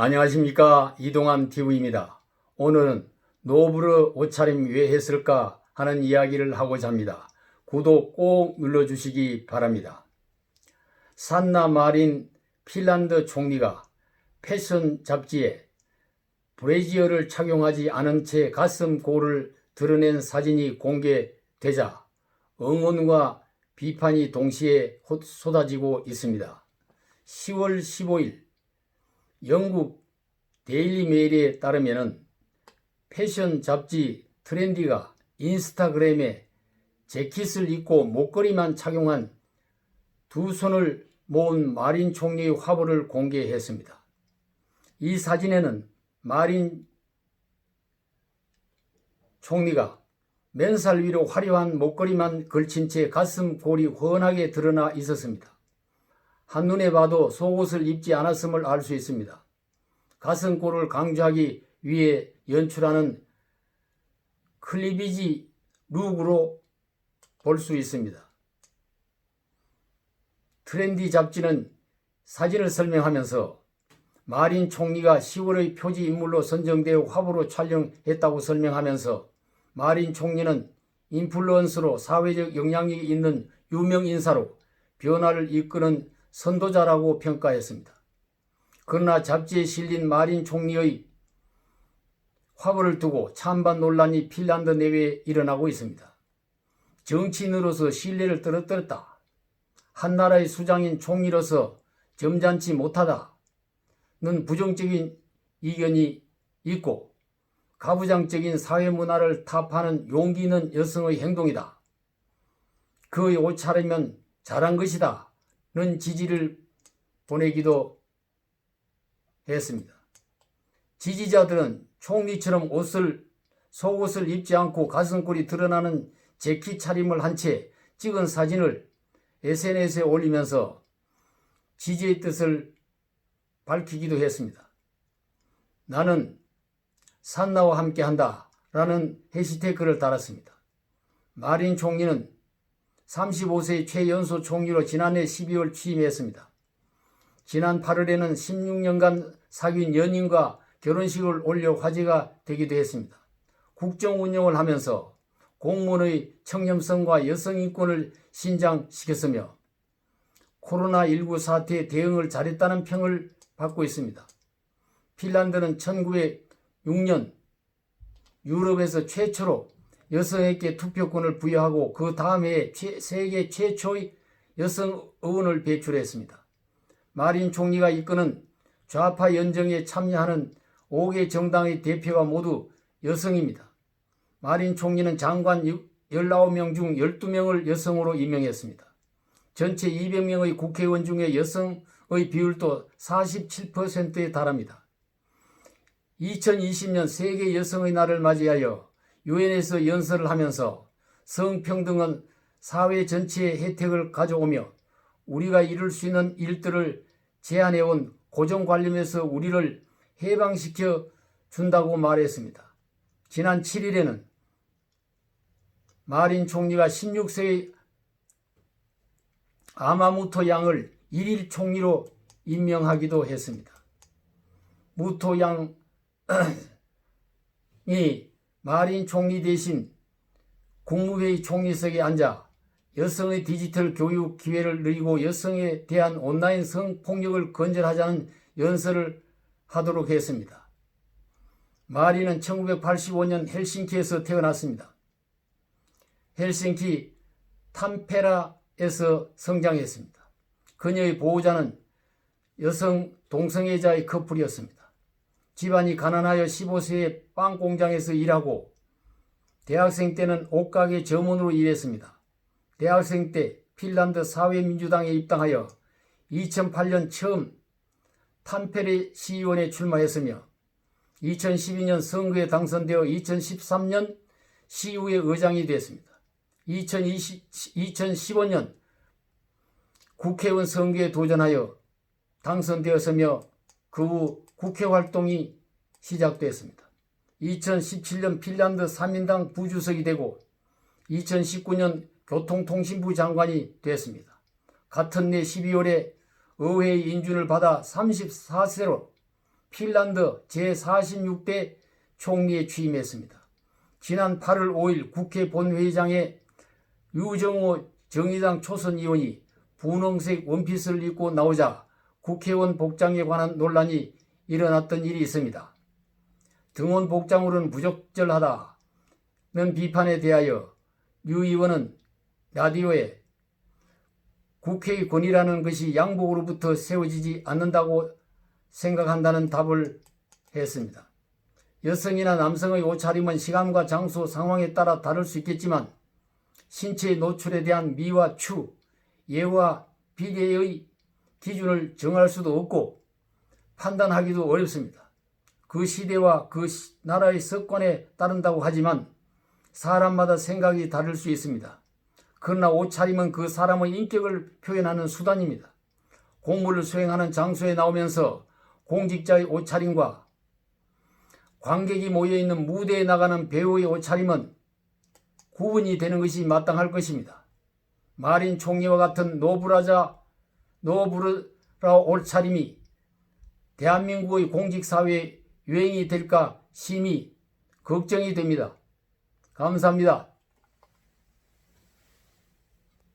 안녕하십니까, 이동환 TV입니다. 오늘은 노브르 옷차림 왜 했을까 하는 이야기를 하고자 합니다. 구독 꼭 눌러주시기 바랍니다. 산나 마린 핀란드 총리가 패션 잡지에 브래지어를 착용하지 않은 채 가슴골을 드러낸 사진이 공개되자 응원과 비판이 동시에 쏟아지고 있습니다. 10월 15일 영국 데일리 메일에 따르면 패션 잡지 트렌디가 인스타그램에 재킷을 입고 목걸이만 착용한 두 손을 모은 마린 총리의 화보를 공개했습니다. 이 사진에는 마린 총리가 맨살 위로 화려한 목걸이만 걸친 채 가슴골이 훤하게 드러나 있었습니다. 한눈에 봐도 속옷을 입지 않았음을 알 수 있습니다. 가슴골을 강조하기 위해 연출하는 클리비지 룩으로 볼 수 있습니다. 트렌디 잡지는 사진을 설명하면서 마린 총리가 10월의 표지 인물로 선정되어 화보로 촬영했다고 설명하면서 마린 총리는 인플루언서로 사회적 영향력이 있는 유명 인사로 변화를 이끄는 선도자라고 평가했습니다. 그러나 잡지에 실린 마린 총리의 화보를 두고 찬반 논란이 핀란드 내외에 일어나고 있습니다. 정치인으로서 신뢰를 떨어뜨렸다. 한 나라의 수장인 총리로서 점잖지 못하다는 부정적인 의견이 있고 가부장적인 사회문화를 타파하는 용기 있는 여성의 행동이다. 그의 옷차림은 잘한 것이다. 는 지지를 보내기도 했습니다. 지지자들은 총리처럼 속옷을 입지 않고 가슴골이 드러나는 재킷 차림을 한 채 찍은 사진을 SNS에 올리면서 지지의 뜻을 밝히기도 했습니다. 나는 산나와 함께한다 라는 해시태그를 달았습니다. 마린 총리는 35세의 최연소 총리로 지난해 12월 취임했습니다. 지난 8월에는 16년간 사귄 연인과 결혼식을 올려 화제가 되기도 했습니다. 국정 운영을 하면서 공무원의 청렴성과 여성인권을 신장시켰으며 코로나19 사태에 대응을 잘했다는 평을 받고 있습니다. 핀란드는 1906년 유럽에서 최초로 여성에게 투표권을 부여하고 그 다음 해에 세계 최초의 여성 의원을 배출했습니다. 마린 총리가 이끄는 좌파 연정에 참여하는 5개 정당의 대표가 모두 여성입니다. 마린 총리는 장관 19명 중 12명을 여성으로 임명했습니다. 전체 200명의 국회의원 중에 여성의 비율도 47%에 달합니다. 2020년 세계 여성의 날을 맞이하여 유엔에서 연설을 하면서 성평등은 사회 전체의 혜택을 가져오며 우리가 이룰 수 있는 일들을 제안해온 고정관념에서 우리를 해방시켜 준다고 말했습니다. 지난 7일에는 마린 총리가 16세의 아마무토 양을 1일 총리로 임명하기도 했습니다. 무토 양이 마린 총리 대신 국무회의 총리석에 앉아 여성의 디지털 교육 기회를 누리고 여성에 대한 온라인 성폭력을 근절하자는 연설을 하도록 했습니다. 마린은 1985년 헬싱키에서 태어났습니다. 헬싱키 탐페라에서 성장했습니다. 그녀의 보호자는 여성 동성애자의 커플이었습니다. 집안이 가난하여 15세에 빵 공장에서 일하고 대학생 때는 옷가게 점원으로 일했습니다. 대학생 때 핀란드 사회민주당에 입당하여 2008년 처음 탐페레 시의원에 출마했으며 2012년 선거에 당선되어 2013년 시의회 의장이 됐습니다. 2015년 국회의원 선거에 도전하여 당선되었으며 그 후 국회 활동이 시작됐습니다. 2017년 핀란드 3인당 부주석이 되고 2019년 교통통신부 장관이 됐습니다. 같은 해 12월에 의회의 인준을 받아 34세로 핀란드 제46대 총리에 취임했습니다. 지난 8월 5일 국회 본회의장에 유정호 정의당 초선 의원이 분홍색 원피스를 입고 나오자 국회의원 복장에 관한 논란이 일어났던 일이 있습니다. 등원 복장으로는 부적절하다는 비판에 대하여 유 의원은 라디오에 국회의 권위라는 것이 양복으로부터 세워지지 않는다고 생각한다는 답을 했습니다. 여성이나 남성의 옷차림은 시간과 장소, 상황에 따라 다를 수 있겠지만 신체 노출에 대한 미와 추, 예와 비례의 기준을 정할 수도 없고 판단하기도 어렵습니다. 그 시대와 그 나라의 습관에 따른다고 하지만 사람마다 생각이 다를 수 있습니다. 그러나 옷차림은 그 사람의 인격을 표현하는 수단입니다. 공무를 수행하는 장소에 나오면서 공직자의 옷차림과 관객이 모여있는 무대에 나가는 배우의 옷차림은 구분이 되는 것이 마땅할 것입니다. 마린 총리와 같은 노브라 옷차림이 대한민국의 공직사회에 유행이 될까 심히 걱정이 됩니다. 감사합니다.